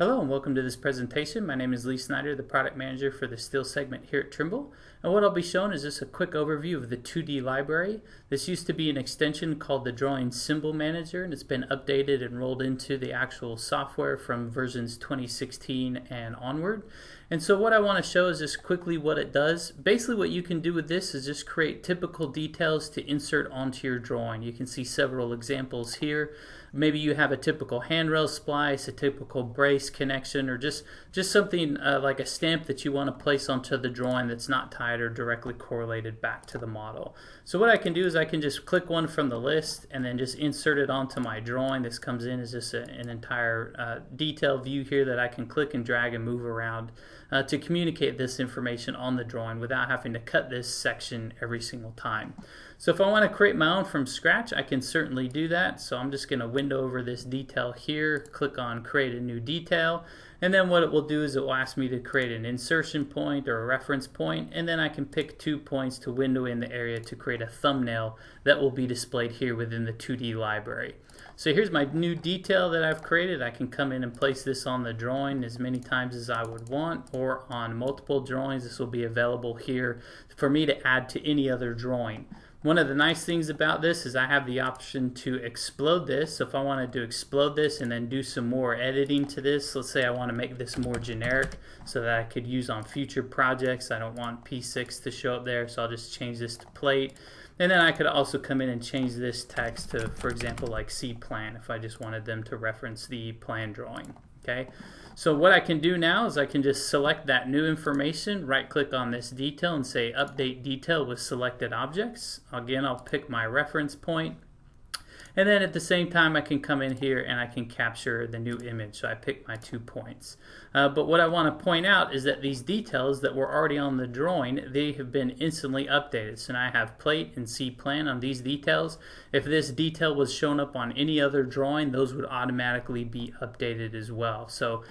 Hello and welcome to this presentation. My name is Lee Snyder, the product manager for the Still segment here at Trimble. And what I'll be showing is just a quick overview of the 2D library. This used to be an extension called the Drawing Symbol Manager, and it's been updated and rolled into the actual software from versions 2016 and onward. And so what I want to show is just quickly what it does. Basically what you can do with this is just create typical details to insert onto your drawing. You can see several examples here. Maybe you have a typical handrail splice, a typical brace connection, or just something like a stamp that you want to place onto the drawing that's not tied or directly correlated back to the model. So what I can do is I can just click one from the list and then just insert it onto my drawing. This comes in as just an entire detail view here that I can click and drag and move around to communicate this information on the drawing without having to cut this section every single time. So if I want to create my own from scratch, I can certainly do that. So I'm just going to window over this detail here, click on create a new detail, and then what it will do is it will ask me to create an insertion point or a reference point, and then I can pick 2 points to window in the area to create a thumbnail that will be displayed here within the 2D library. So here's my new detail that I've created. I can come in and place this on the drawing as many times as I would want, or on multiple drawings. This will be available here for me to add to any other drawing. One of the nice things about this is I have the option to explode this. So if I wanted to explode this and then do some more editing to this, let's say I want to make this more generic so that I could use on future projects. I don't want P6 to show up there, so I'll just change this to plate. And then I could also come in and change this text to, for example, like C plan if I just wanted them to reference the plan drawing. Okay, so what I can do now is I can just select that new information, right click on this detail and say update detail with selected objects. Again, I'll pick my reference point, and then at the same time I can come in here and I can capture the new image. So I pick my 2 points. But what I want to point out is that these details that were already on the drawing, they have been instantly updated. So now I have plate and C plan on these details. If this detail was shown up on any other drawing, those would automatically be updated as well. So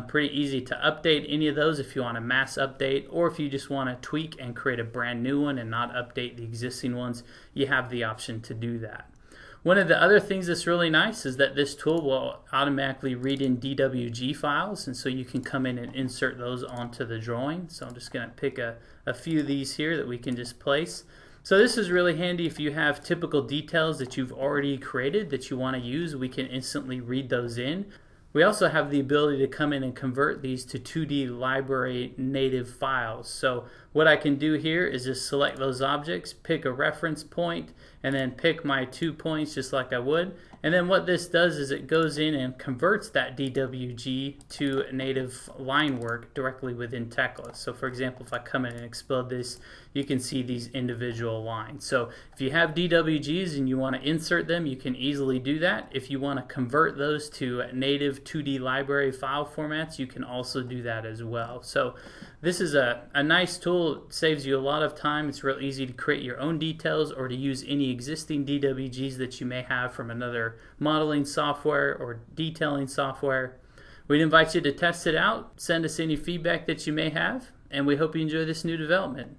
pretty easy to update any of those if you want a mass update, or if you just want to tweak and create a brand new one and not update the existing ones, you have the option to do that. One of the other things that's really nice is that this tool will automatically read in Dwg files, and so you can come in and insert those onto the drawing. So I'm just going to pick a few of these here that we can just place. So this is really handy if you have typical details that you've already created that you want to use. We can instantly read those in. We also have the ability to come in and convert these to 2D library native files. So what I can do here is just select those objects, pick a reference point, and then pick my 2 points just like I would. And then what this does is it goes in and converts that DWG to native line work directly within Tekla. So for example, if I come in and explode this, you can see these individual lines. So if you have DWGs and you want to insert them, you can easily do that. If you want to convert those to native 2D library file formats, you can also do that as well. So this is a nice tool. It saves you a lot of time. It's real easy to create your own details or to use any existing DWGs that you may have from another modeling software or detailing software. We'd invite you to test it out, send us any feedback that you may have, and we hope you enjoy this new development.